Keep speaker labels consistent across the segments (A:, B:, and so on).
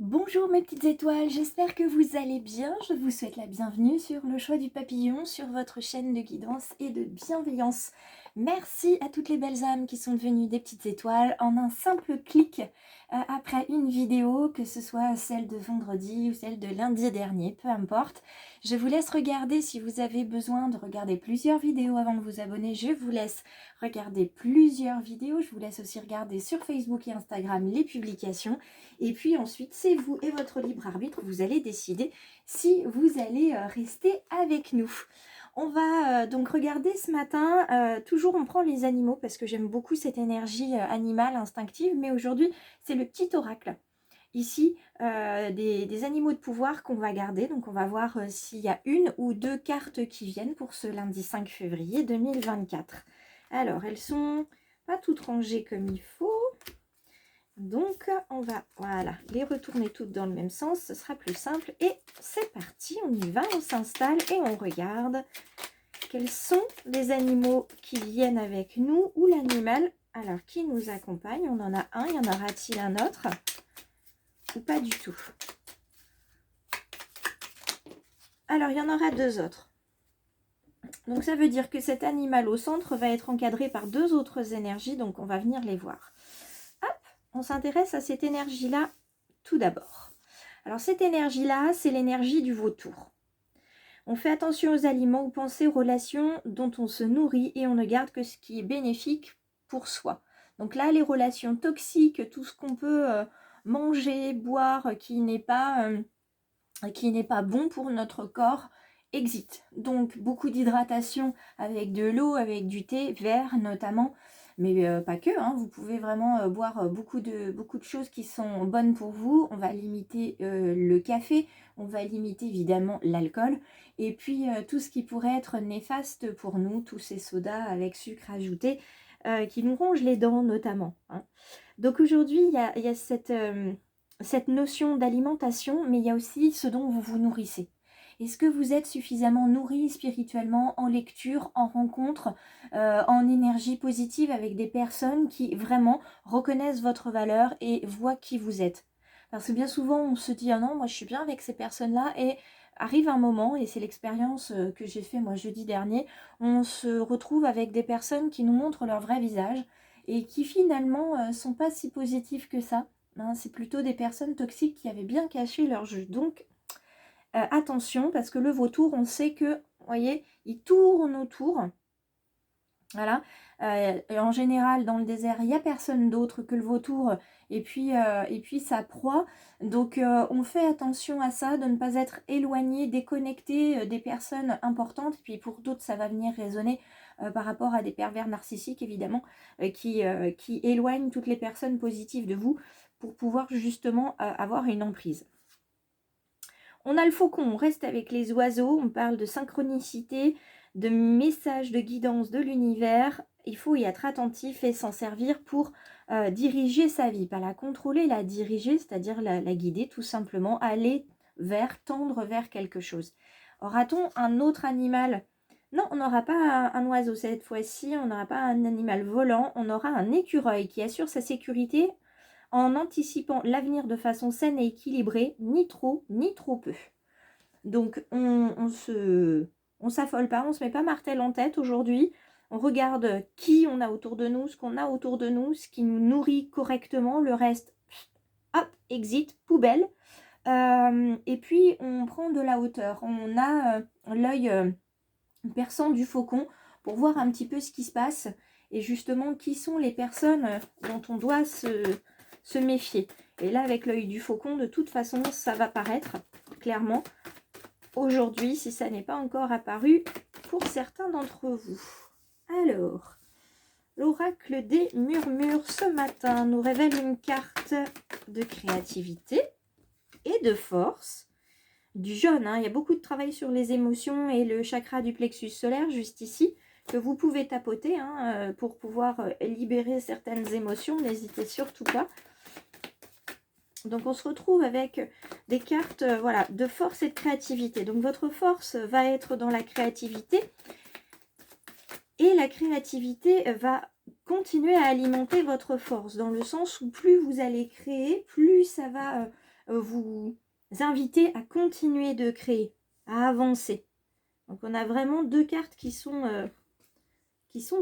A: Bonjour mes petites étoiles, j'espère que vous allez bien. Je vous souhaite la bienvenue sur le choix du papillon, sur votre chaîne de guidance et de bienveillance. Merci à toutes les belles âmes qui sont devenues des petites étoiles en un simple clic après une vidéo, que ce soit celle de vendredi ou celle de lundi dernier, peu importe. Je vous laisse regarder si vous avez besoin de regarder plusieurs vidéos avant de vous abonner. Je vous laisse regarder plusieurs vidéos. Je vous laisse aussi regarder sur Facebook et Instagram les publications. Et puis ensuite, c'est vous et votre libre arbitre, vous allez décider si vous allez rester avec nous. On va donc regarder ce matin, toujours on prend les animaux parce que j'aime beaucoup cette énergie animale, instinctive, mais aujourd'hui c'est le petit oracle. Ici, des animaux de pouvoir qu'on va garder, donc on va voir s'il y a une ou deux cartes qui viennent pour ce lundi 5 février 2024. Alors, elles sont pas toutes rangées comme il faut. Donc, on va voilà, les retourner toutes dans le même sens, ce sera plus simple. Et c'est parti, on y va, on s'installe et on regarde quels sont les animaux qui viennent avec nous ou l'animal alors qui nous accompagne. On en a un, y en aura-t-il un autre ou pas du tout? Alors, il y en aura deux autres. Donc, ça veut dire que cet animal au centre va être encadré par deux autres énergies, donc on va venir les voir. On s'intéresse à cette énergie-là tout d'abord. Alors cette énergie-là, c'est l'énergie du vautour. On fait attention aux aliments ou penser aux relations dont on se nourrit et on ne garde que ce qui est bénéfique pour soi. Donc là, les relations toxiques, tout ce qu'on peut manger, boire, qui n'est pas bon pour notre corps, exit. Donc beaucoup d'hydratation avec de l'eau, avec du thé vert notamment, mais pas que, hein. Vous pouvez vraiment boire beaucoup de choses qui sont bonnes pour vous. On va limiter le café, on va limiter évidemment l'alcool, et puis tout ce qui pourrait être néfaste pour nous, tous ces sodas avec sucre ajouté, qui nous rongent les dents notamment, hein. Donc aujourd'hui, il y a cette notion d'alimentation, mais il y a aussi ce dont vous vous nourrissez. Est-ce que vous êtes suffisamment nourri spirituellement, en lecture, en rencontre, en énergie positive avec des personnes qui vraiment reconnaissent votre valeur et voient qui vous êtes? Parce que bien souvent, on se dit « Ah non, moi je suis bien avec ces personnes-là » et arrive un moment, et c'est l'expérience que j'ai fait moi jeudi dernier, on se retrouve avec des personnes qui nous montrent leur vrai visage et qui finalement sont pas si positifs que ça. Hein, c'est plutôt des personnes toxiques qui avaient bien caché leur jeu. Donc attention, parce que le vautour, on sait que, vous voyez, il tourne autour. Voilà. En général, dans le désert, il n'y a personne d'autre que le vautour et puis sa proie. Donc, on fait attention à ça, de ne pas être éloigné, déconnecté des personnes importantes. Et puis, pour d'autres, ça va venir résonner par rapport à des pervers narcissiques, évidemment, qui éloignent toutes les personnes positives de vous pour pouvoir justement avoir une emprise. On a le faucon, on reste avec les oiseaux, on parle de synchronicité, de messages de guidance de l'univers. Il faut y être attentif et s'en servir pour diriger sa vie, pas la contrôler, la diriger, c'est-à-dire la guider tout simplement, aller tendre vers quelque chose. Aura-t-on un autre animal? Non, on n'aura pas un oiseau cette fois-ci, on n'aura pas un animal volant, on aura un écureuil qui assure sa sécurité en anticipant l'avenir de façon saine et équilibrée, ni trop peu. Donc on s'affole pas, on se met pas martel en tête aujourd'hui. On regarde qui on a autour de nous, ce qu'on a autour de nous, ce qui nous nourrit correctement. Le reste, hop, exit, poubelle. Et puis on prend de la hauteur. On a l'œil perçant du faucon pour voir un petit peu ce qui se passe et justement qui sont les personnes dont on doit se méfier. Et là, avec l'œil du faucon, de toute façon, ça va paraître clairement aujourd'hui, si ça n'est pas encore apparu pour certains d'entre vous. Alors, l'oracle des murmures ce matin nous révèle une carte de créativité et de force. Du jaune, hein. Il y a beaucoup de travail sur les émotions et le chakra du plexus solaire juste ici, que vous pouvez tapoter hein, pour pouvoir libérer certaines émotions. N'hésitez surtout pas. Donc on se retrouve avec des cartes voilà, de force et de créativité. Donc votre force va être dans la créativité et la créativité va continuer à alimenter votre force, dans le sens où plus vous allez créer, plus ça va vous inviter à continuer de créer, à avancer. Donc on a vraiment 2 cartes qui sont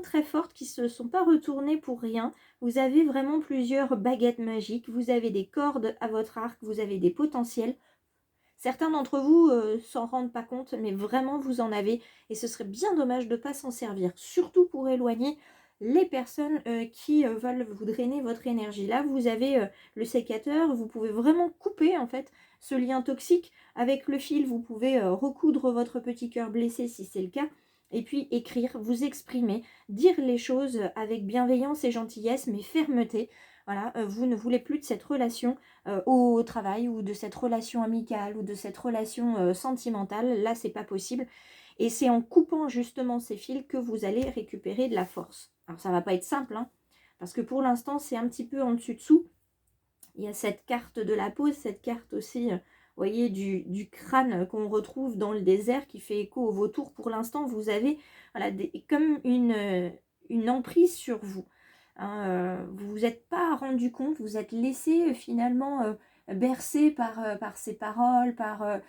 A: très fortes, qui ne se sont pas retournées pour rien. Vous avez vraiment plusieurs baguettes magiques, vous avez des cordes à votre arc, vous avez des potentiels. Certains d'entre vous s'en rendent pas compte, mais vraiment vous en avez, et ce serait bien dommage de ne pas s'en servir, surtout pour éloigner les personnes qui veulent vous drainer votre énergie. Là, vous avez le sécateur, vous pouvez vraiment couper en fait ce lien toxique avec le fil. Vous pouvez recoudre votre petit cœur blessé si c'est le cas, et puis écrire, vous exprimer, dire les choses avec bienveillance et gentillesse, mais fermeté. Voilà, vous ne voulez plus de cette relation au travail, ou de cette relation amicale, ou de cette relation sentimentale. Là, c'est pas possible. Et c'est en coupant justement ces fils que vous allez récupérer de la force. Alors ça va pas être simple, hein, parce que pour l'instant c'est un petit peu en dessus-dessous. Il y a cette carte de la pause, cette carte aussi, vous voyez, du crâne qu'on retrouve dans le désert, qui fait écho au vautour. Pour l'instant, vous avez voilà, comme une emprise sur vous. Hein, vous vous êtes pas rendu compte, vous êtes laissé finalement bercer par ces paroles, par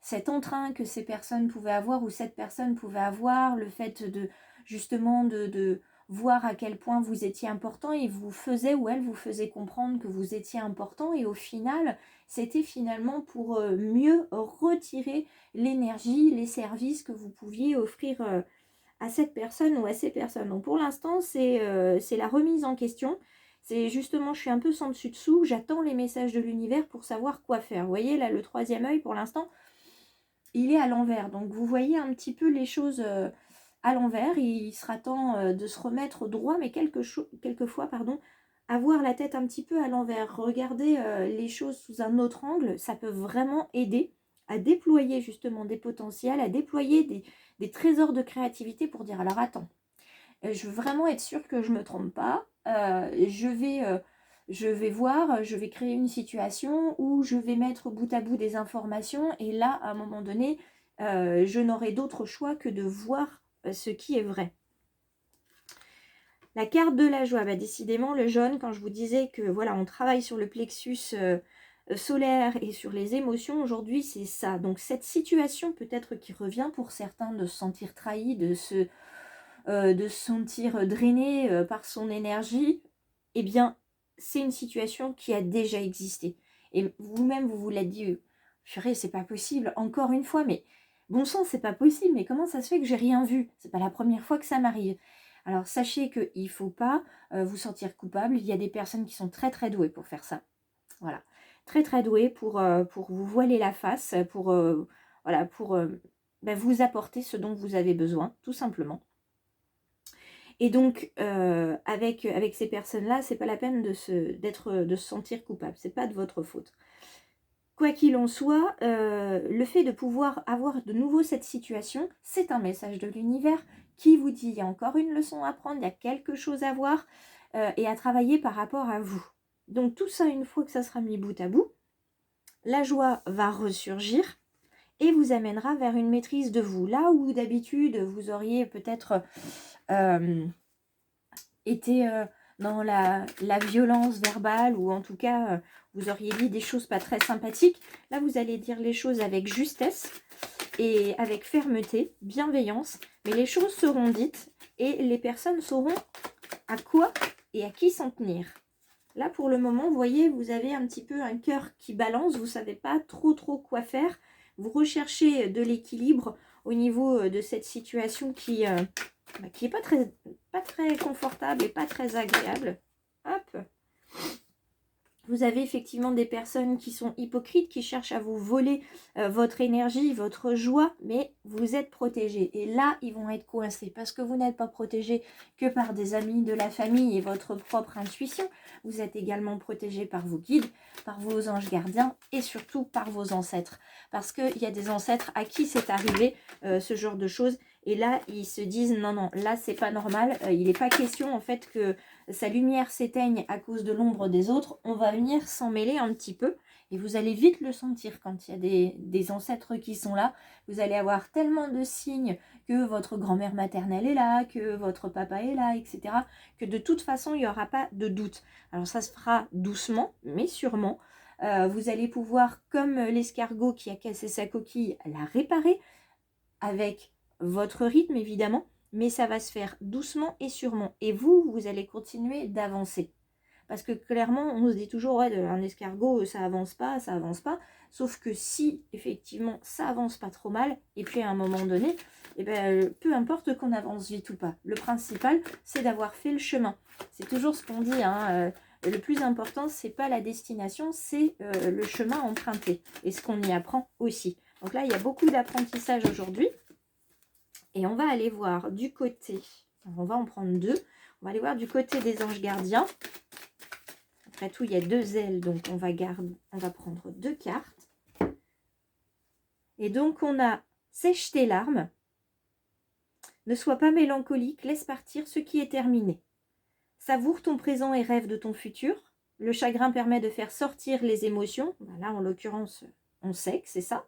A: cet entrain que ces personnes pouvaient avoir, ou cette personne pouvait avoir, le fait de justement de voir à quel point vous étiez important, et vous faisait, ou elle vous faisait comprendre que vous étiez important, et au final c'était finalement pour mieux retirer l'énergie, les services que vous pouviez offrir à cette personne ou à ces personnes. Donc pour l'instant c'est la remise en question. C'est justement, je suis un peu sans dessus dessous, j'attends les messages de l'univers pour savoir quoi faire. Vous voyez là, le 3e œil pour l'instant il est à l'envers, donc vous voyez un petit peu les choses à l'envers. Il sera temps de se remettre droit, mais quelquefois, avoir la tête un petit peu à l'envers, regarder les choses sous un autre angle, ça peut vraiment aider à déployer justement des potentiels, à déployer des trésors de créativité pour dire, alors attends, je veux vraiment être sûre que je ne me trompe pas, je vais voir, je vais créer une situation où je vais mettre bout à bout des informations, et là, à un moment donné, je n'aurai d'autre choix que de voir ce qui est vrai. La carte de la joie, bah décidément le jaune, quand je vous disais que voilà, on travaille sur le plexus solaire et sur les émotions, aujourd'hui c'est ça. Donc cette situation peut-être qui revient pour certains, de se sentir trahi, de se sentir drainé par son énergie, eh bien c'est une situation qui a déjà existé. Et vous-même vous l'êtes dit, purée, c'est pas possible, encore une fois, mais bon sang, c'est pas possible, mais comment ça se fait que j'ai rien vu? C'est pas la première fois que ça m'arrive. Alors sachez qu'il ne faut pas vous sentir coupable. Il y a des personnes qui sont très très douées pour faire ça. Voilà, très très douées pour vous voiler la face, pour voilà, pour vous apporter ce dont vous avez besoin, tout simplement. Et donc avec ces personnes-là, c'est pas la peine de se sentir coupable. C'est pas de votre faute. Quoi qu'il en soit, le fait de pouvoir avoir de nouveau cette situation, c'est un message de l'univers qui vous dit, il y a encore une leçon à prendre, il y a quelque chose à voir et à travailler par rapport à vous. Donc tout ça, une fois que ça sera mis bout à bout, la joie va ressurgir et vous amènera vers une maîtrise de vous. Là où d'habitude, vous auriez peut-être été dans la violence verbale, ou en tout cas, vous auriez dit des choses pas très sympathiques. Là, vous allez dire les choses avec justesse et avec fermeté, bienveillance, mais les choses seront dites et les personnes sauront à quoi et à qui s'en tenir. Là, pour le moment, vous voyez, vous avez un petit peu un cœur qui balance, vous ne savez pas trop quoi faire. Vous recherchez de l'équilibre au niveau de cette situation qui est pas très confortable et pas très agréable. Hop. Vous avez effectivement des personnes qui sont hypocrites, qui cherchent à vous voler votre énergie, votre joie, mais vous êtes protégés. Et là, ils vont être coincés parce que vous n'êtes pas protégés que par des amis, de la famille et votre propre intuition. Vous êtes également protégés par vos guides, par vos anges gardiens et surtout par vos ancêtres. Parce qu'il y a des ancêtres à qui c'est arrivé ce genre de choses. Et là, ils se disent, non, non, là, c'est pas normal. Il n'est pas question, en fait, que sa lumière s'éteigne à cause de l'ombre des autres. On va venir s'en mêler un petit peu Et vous allez vite le sentir quand il y a des ancêtres qui sont là. Vous allez avoir tellement de signes que votre grand-mère maternelle est là, que votre papa est là, etc. que de toute façon, il n'y aura pas de doute. Alors ça se fera doucement, mais sûrement. Vous allez pouvoir, comme l'escargot qui a cassé sa coquille, la réparer avec votre rythme évidemment, mais ça va se faire doucement et sûrement. Et vous allez continuer d'avancer. Parce que clairement, on se dit toujours, ouais, un escargot, ça avance pas. Sauf que si, effectivement, ça avance pas trop mal, et puis à un moment donné, eh ben, peu importe qu'on avance vite ou pas. Le principal, c'est d'avoir fait le chemin. C'est toujours ce qu'on dit, hein, le plus important, c'est pas la destination, c'est le chemin emprunté. Et ce qu'on y apprend aussi. Donc là, il y a beaucoup d'apprentissage aujourd'hui. Et on va aller voir du côté, on va en prendre deux. On va aller voir du côté des anges gardiens. Après tout, il y a deux ailes, donc on va prendre deux cartes. Et donc, on a « Sèche tes larmes ». Ne sois pas mélancolique, laisse partir ce qui est terminé. Savoure ton présent et rêve de ton futur. Le chagrin permet de faire sortir les émotions. Là, en l'occurrence, on sait que c'est ça.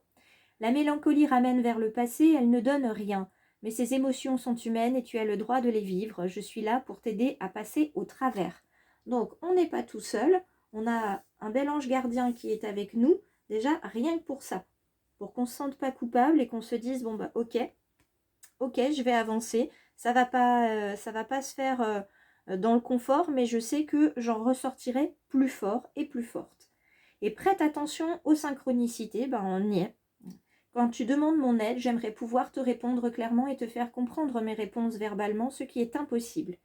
A: La mélancolie ramène vers le passé, elle ne donne rien. Mais ces émotions sont humaines et tu as le droit de les vivre. Je suis là pour t'aider à passer au travers. Donc, on n'est pas tout seul. On a un bel ange gardien qui est avec nous. Déjà, rien que pour ça. Pour qu'on ne se sente pas coupable et qu'on se dise, bon, bah, ok, je vais avancer. Ça va pas se faire dans le confort, mais je sais que j'en ressortirai plus fort et plus forte. Et prête attention aux synchronicités, ben, on y est. Quand tu demandes mon aide, j'aimerais pouvoir te répondre clairement et te faire comprendre mes réponses verbalement, ce qui est impossible.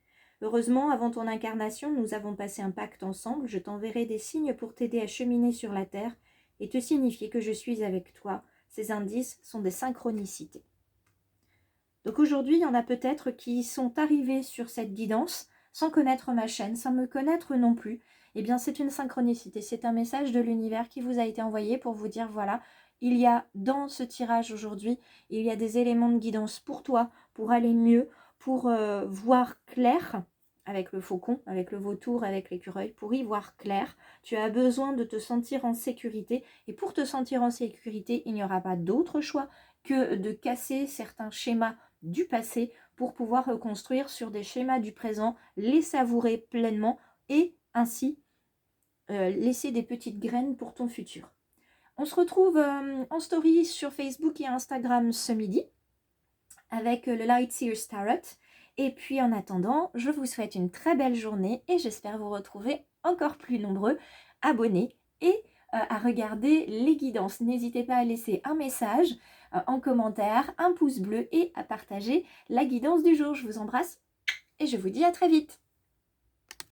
A: Heureusement, avant ton incarnation, nous avons passé un pacte ensemble. Je t'enverrai des signes pour t'aider à cheminer sur la terre et te signifier que je suis avec toi. Ces indices sont des synchronicités. Donc aujourd'hui, il y en a peut-être qui sont arrivés sur cette guidance sans connaître ma chaîne, sans me connaître non plus. Eh bien, c'est une synchronicité. C'est un message de l'univers qui vous a été envoyé pour vous dire, voilà, il y a dans ce tirage aujourd'hui, il y a des éléments de guidance pour toi, pour aller mieux, pour voir clair, avec le faucon, avec le vautour, avec l'écureuil, pour y voir clair. Tu as besoin de te sentir en sécurité. Et pour te sentir en sécurité, il n'y aura pas d'autre choix que de casser certains schémas du passé pour pouvoir reconstruire sur des schémas du présent, les savourer pleinement et ainsi laisser des petites graines pour ton futur. On se retrouve en story sur Facebook et Instagram ce midi avec le Lightseers Tarot. Et puis en attendant, je vous souhaite une très belle journée et j'espère vous retrouver encore plus nombreux abonnés et à regarder les guidances. N'hésitez pas à laisser un message en commentaire, un pouce bleu et à partager la guidance du jour. Je vous embrasse et je vous dis à très vite.